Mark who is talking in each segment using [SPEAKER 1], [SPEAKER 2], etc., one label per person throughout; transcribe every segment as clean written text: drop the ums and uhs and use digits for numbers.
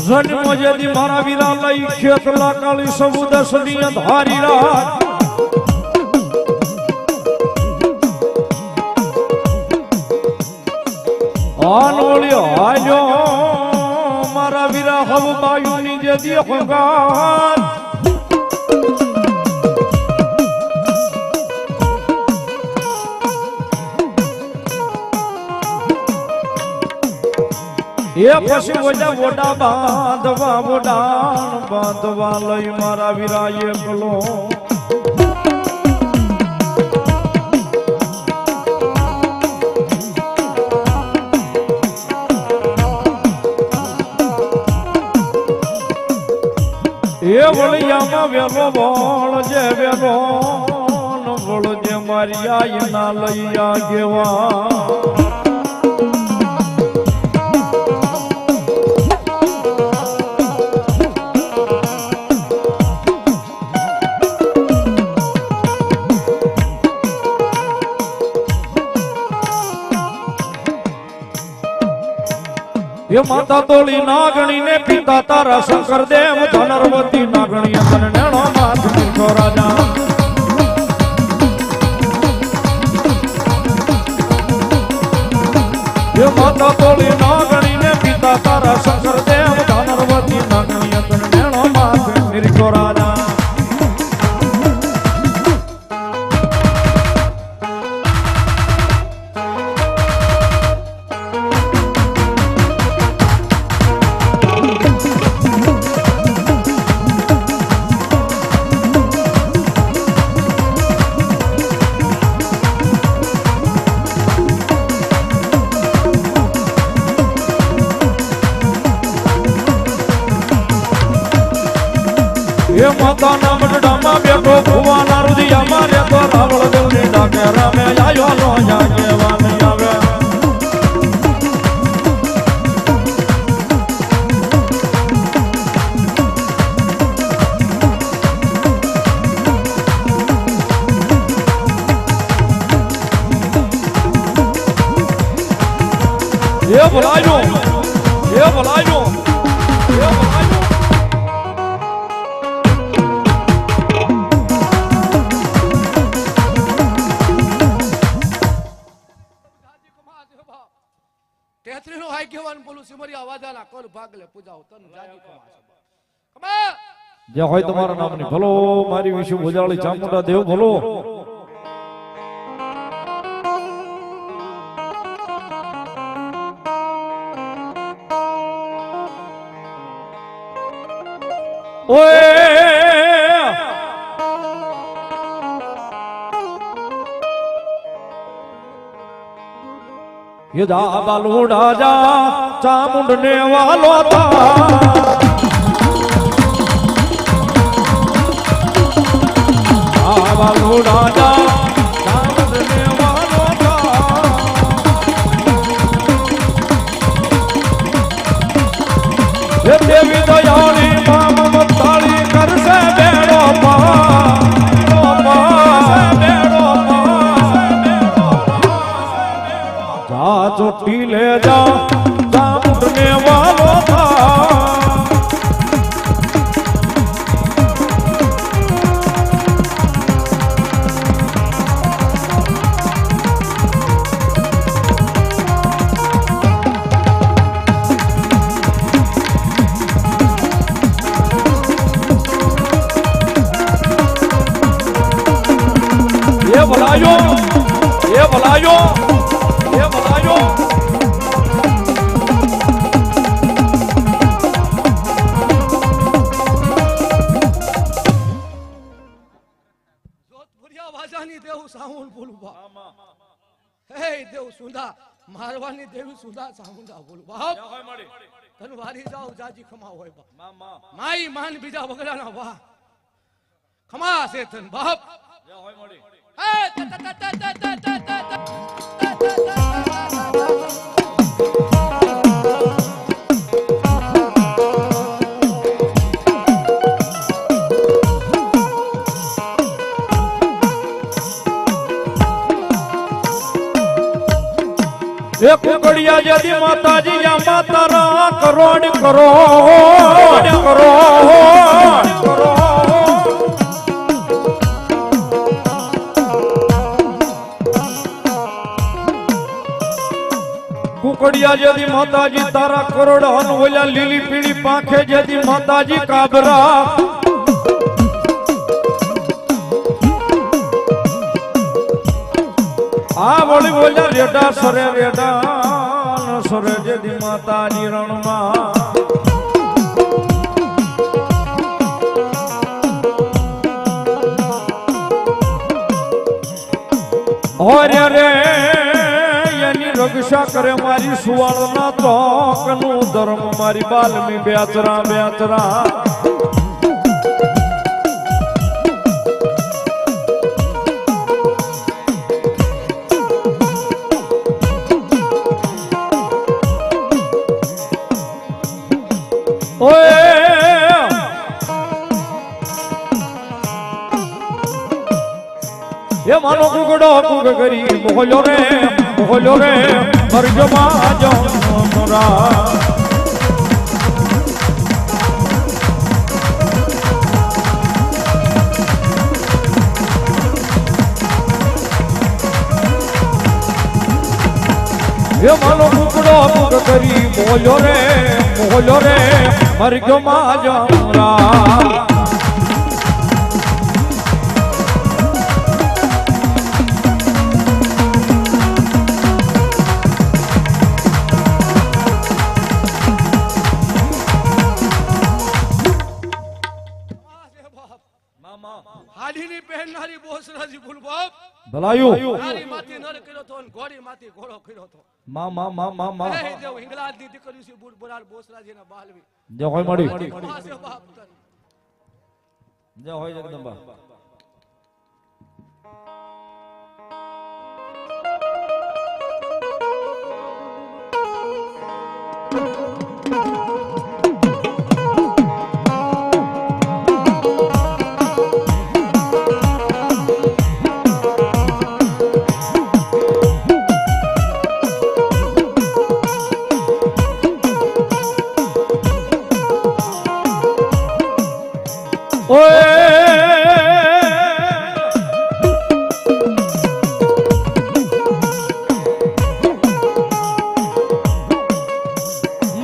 [SPEAKER 1] જન્મ જેથી મારા વીરા લઈ ખેતલા કાળી સબુ દસની ધારી રાત આનોળ્યો હાલ્યો મારા વીરા હવ બાયુની જેથી હોગાર એ પછી વોડા બાંધવા લઈ મારા વીરા એકલો એ વળિયામાં વેલો બોળ જે વેલો બોળ જે મારી આઈ ના લઈ આગેવા એ માતા તોળી નાગણી ને પિતા તારા શંકર દેવ ધનરવતી નાગણી તને નેણો માથ મૂકો રાજા એ માતા તોળી નાગણી ને પિતા તારા શંકર દેવ ધનરવતી નાગણી તને નેણો માથ મૂકો રાજા એ માતાના મઢડામાં બેઠો ભુવાના રુદિયામાં રહેતો રાવળ દેવની ડાકે રામે આયો નો જાગે વાને આવે એ બોલાયો એ બોલાયો એ બોલાયો જે હોય તમારા નામની ભલો મારી વિશે ભુજાળી ચામુંડા દેવ ભલો ઓય ये जा बालूड़ा जा चामुंडने वालो था बालूड़ा जा चामुंडने वालो था ये देवी दयाली मां ममताली कर से बेड़ो चोटी ले जा चामुंडने वालो था ये बुलायो ये बुलायो ये बुलायो
[SPEAKER 2] દેવ સુંદા મારવાની દેવી સુંદા ચામુંડા બોલું બાપ તન વારી જાવ જાજી ખમા હોય બાપ માઈ માન બીજા વગડાના વાહ ખમા છે તન બાપ
[SPEAKER 1] એ કુકડિયા જેદી માતાજી યા માતારા કરોડ કરોડ કરોડ કુકડિયા જેદી માતાજી તારા કરોડ હન ઓલા લીલી પીળી પાંખે જેદી માતાજી કાબરા આ વળી બોલ્યા રેડા સરે જેદી માતાજી રણમાં ઓરે રે એની રક્ષા કરે મારી સુવાળના ચોકનું ધર્મ મારી બાલમી બેચરા બેચરા એ માનો કુકડો કુક કરી બોલ્યો રે મરજમાં જમરા એ માનો કુકડો કુક કરી બોલ્યો રે મરજમાં જમરા
[SPEAKER 2] હાડીની પહેરનારી બોસરાજી ભૂલ બાપ
[SPEAKER 1] ભલાયું
[SPEAKER 2] તારી માથી નર કર્યો તો ને ઘોડી માથી ઘોડો કર્યો તો
[SPEAKER 1] મા
[SPEAKER 2] એ દેવ હિંગલાજની દીકરી છે બુલ બરાલ બોસરાજીના બાલવી
[SPEAKER 1] જે હોય મળી
[SPEAKER 2] માસે બાપ
[SPEAKER 1] જે હોય જગદંબા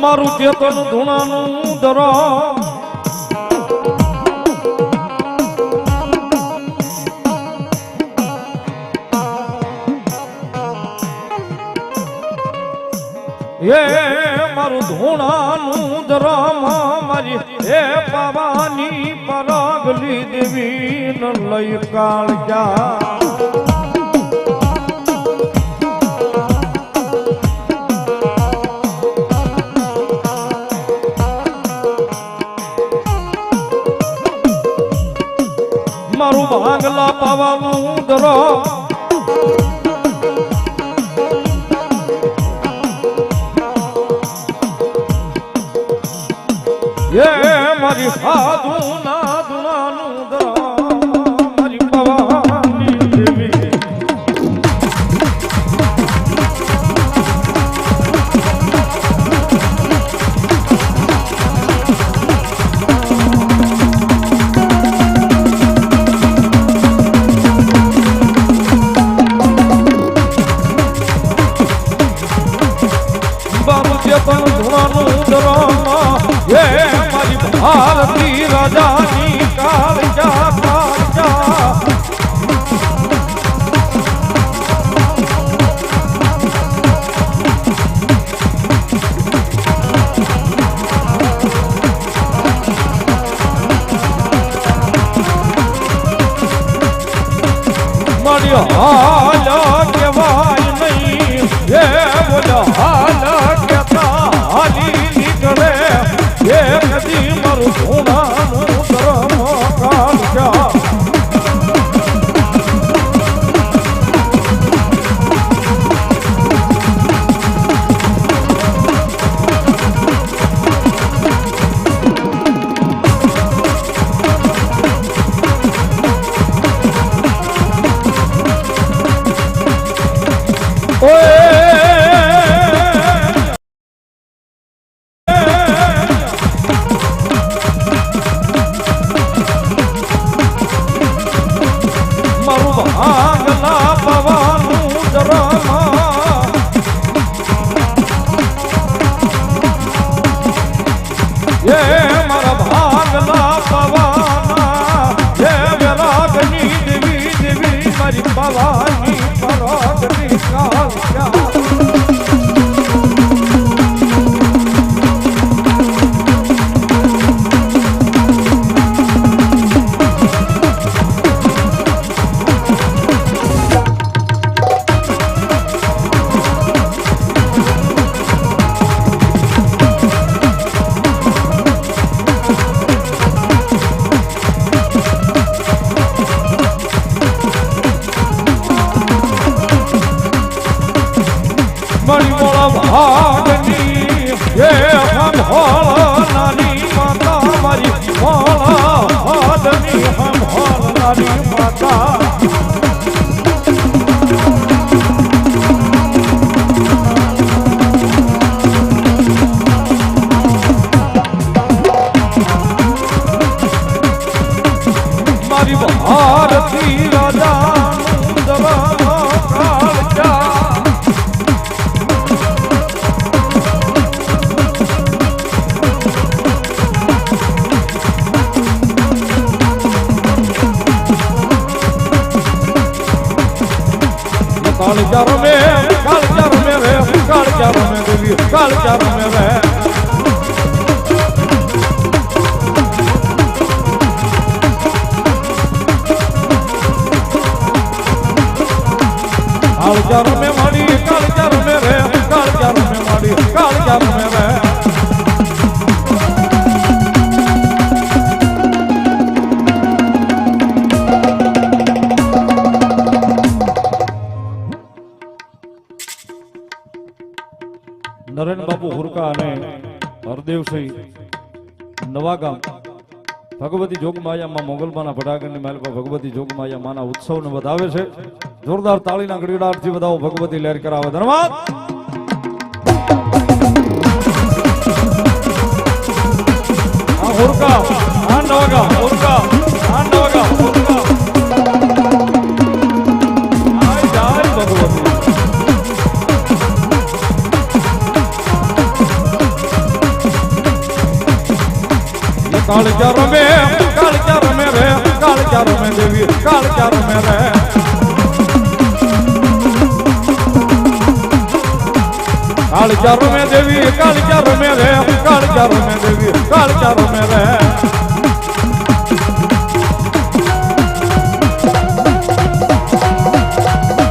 [SPEAKER 1] મારું ચેતન ધૂણાનું દરો એ મારું ધૂણાનું દરમ મારી એ પાવાની પરાગલી દેવી ન લઈ કાળજા મારું ભાંગલા પાવાનું દરો એ મારી સાધુ ના દુનાનું દરો મારી પવાની દેવી પણ ધૂણાનું દરમાં એ મારી ભારતી રાજાની કાળજા કાળજા મારી હાલ કેવાય નહીં એ બોલો હાલ હાલી નીકળે એ કદી મારું ધૂણાનું ધર્મ કાળજા ઓય ભાગની હે હંભોળનારી માતા મારી ભાગની હંભોળનારી માતા મારી ભારતી રાજા कालचार में रे कालचार में देवी कालचार में रे कालचार में माड़ी कालचार में रे कालचार में माड़ी कालचार में रे નરેન બાપુ હુરકા અને હરદેવસિંહ નવાગામ ભગવતી જોગમાયા મોગલમાના ભડાગરની માલ પર ભગવતી જોગમાયા માના ઉત્સવને વધાવે છે. જોરદાર તાળીના ગડગડાટથી વધાવો ભગવતી લહેર કરાવે. ધન્યવાદ. આ હુરકા આ નવાગામ હુરકા આ નવાગામ હુરકા આય જાય ભગવતી कालचार में रे कालचार में देवी कालचार में रे कालचार में देवी कालचार में रे कालचार में देवी कालचार में रे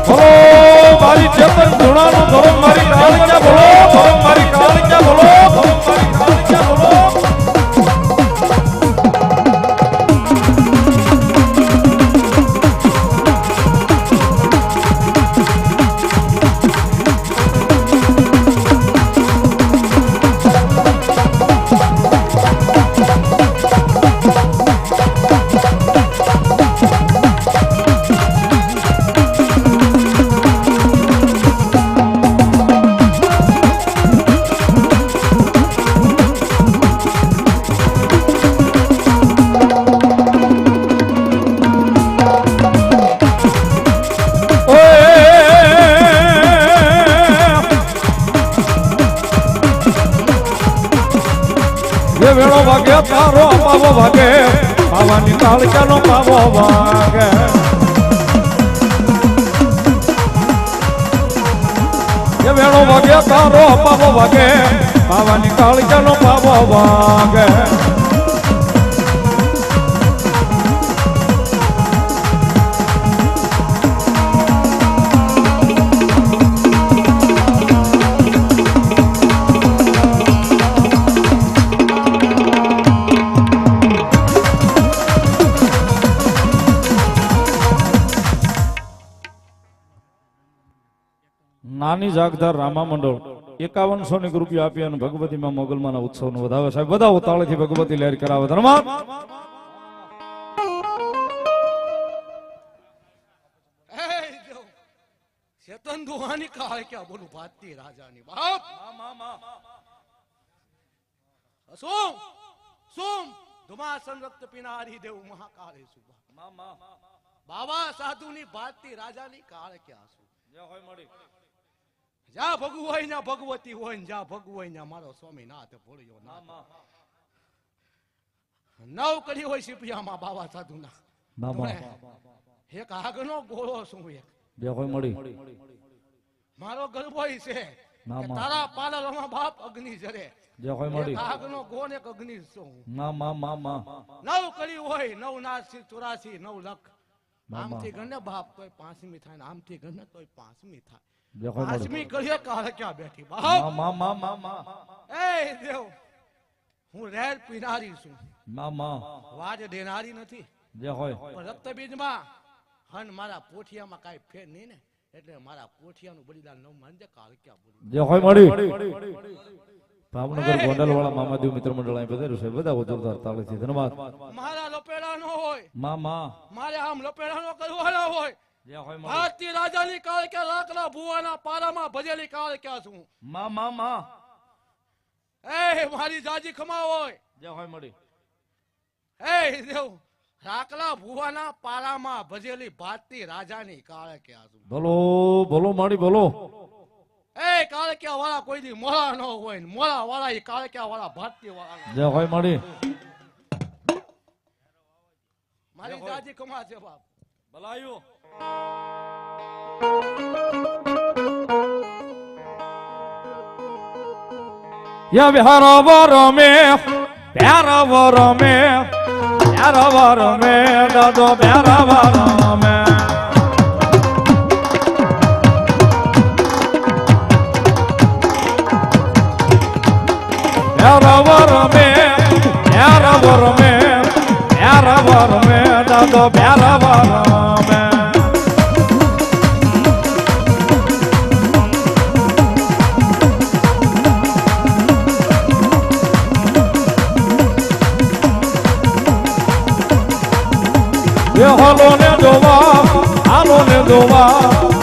[SPEAKER 1] बोलो मारी चेतन धुणानो धरो मारी कालचा बोलो धरो मारी कालचा बोलो धरो मारी कालचा बोलो વેળો વાગે તારો પાવો વાગે પાવાની કાળચાનો પાવો વાગે એ વેળો વાગે તારો પાવો વાગે પાવાની કાળચાનો પાવો વાગે નાની જાગદાર રામા મંડળ 5100 રૂપિયા આપી અને ભગવતી માં મોગલમાના ઉત્સવનો વધાવે. સાહેબ બધા તાળીથી ભગવતી લહેર કરાવે. ધન્યવાદ.
[SPEAKER 2] ચેતન દુહાની કાળ ક્યાં બોલું ભારતી રાજાની બાપ સોમ સોમ ધુમાસન રક્ત પિનારી દેવ મહાકાળે સુબા બાબા સાધુની ભારતી રાજાની કાળ ક્યાં શું જ્યાં ભગવું હોય ને ભગવતી હોય ને જ્યાં ભગવું હોય ને મારો સ્વામીનાથ ભોળ્યો ના નવ કરી હોય સિપિયામાં બાબા સાધુના એક આગનો ગોળો શું એક મારો ગર્ભોય છે તારા પાલરમાં બાપ અગ્નિ જરે આગનો ગોળ એક અગ્નિ શું નવ કરી હોય 9,84 9 લાખ આમથી ગણને બાપ તોય 5મી થાય ને આમથી ગણને તોય 5મી થાય. 5મી કરીએ કાળ ક્યાં બેઠી બાપ એ દેવ હું રેડ પીનારી છું વાજ દેનારી નથી પણ રક્તબીજમાં હન મારા પોઠિયામાં કાઈ ફેર નહીં ને એટલે મારા કોઠિયાનું બલિદાન ન માનજે કાળક્યા બોલી.
[SPEAKER 1] જે હોય મળી ભાવનગર ગોંડલ વાળા મામાદેવ મિત્ર મંડળ અહીં પધાર્યું છે. બધા જોરદાર તાળીથી ધન્યવાદ.
[SPEAKER 2] મારા લપેડા નો હોય
[SPEAKER 1] માં
[SPEAKER 2] મારે આમ લપેડા નો કરવાના હોય.
[SPEAKER 1] જે હોય મળી
[SPEAKER 2] ભારતીય રાજાની કાળક્યા લાકડા ભુવાના પારામાં ભજેલી કાળક્યા છું.
[SPEAKER 1] માં
[SPEAKER 2] એ મારી જાજી ખમા હોય.
[SPEAKER 1] જે હોય મળી
[SPEAKER 2] એ દેવ રાખલા ભુવાના પારામાં ભજેલી ભારતીય રાજાની કાળક્યા છું.
[SPEAKER 1] બોલો બોલો માડી બોલો.
[SPEAKER 2] એ કાળક્યા વાળા કોઈ દી મોળા ન હોય ને મોળા વાળા એ કાળક્યા વાળા ભારતીય વાળા.
[SPEAKER 1] જે હોય મળી
[SPEAKER 2] મારી જાજી ખમા છે બાપ.
[SPEAKER 1] ભલાયું યા વિહાર વરમે પ્યાર વરમે પ્યાર વરમે દાદો પ્યાર વરમે પ્યાર વરમે પ્યાર વરમે પ્યાર વરમે દાદો પ્યાર વરમે હાલો ને જોવા હાલો ને જોવા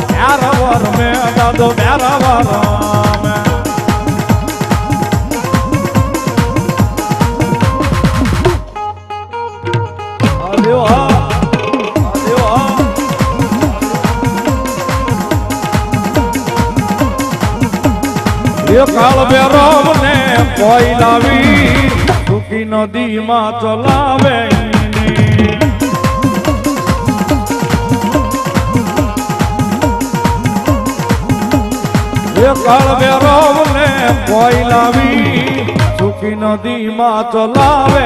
[SPEAKER 1] પ્યાર વર મે દાદો પ્યાર વર મે આલ્યો હા એ કાળ બેરવ ને કોઈ લાવી સુખી નદીમાં ચલાવે કાળ બેરવ ને કોઈ લાવી સુખી નદીમાં ચલાવે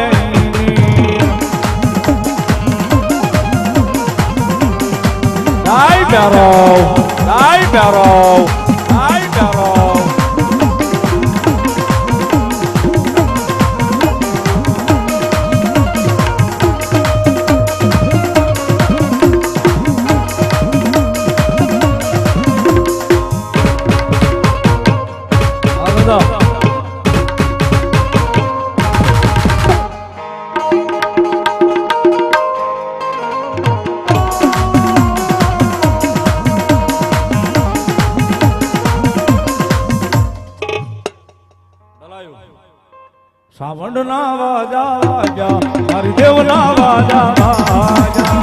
[SPEAKER 1] દાઈ બેરવ દાઈ બેરવ દાઈ બેરવ સાવંડ ના વાજા વાજા મારી દેવ ના વાજા વાજા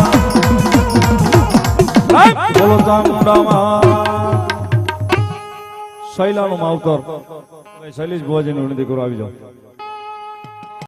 [SPEAKER 1] બોલો ચામુંડામાં શૈલાનું માવતર શૈલેષ ભુવાજીની વિનંતી કરો આવી જાઓ.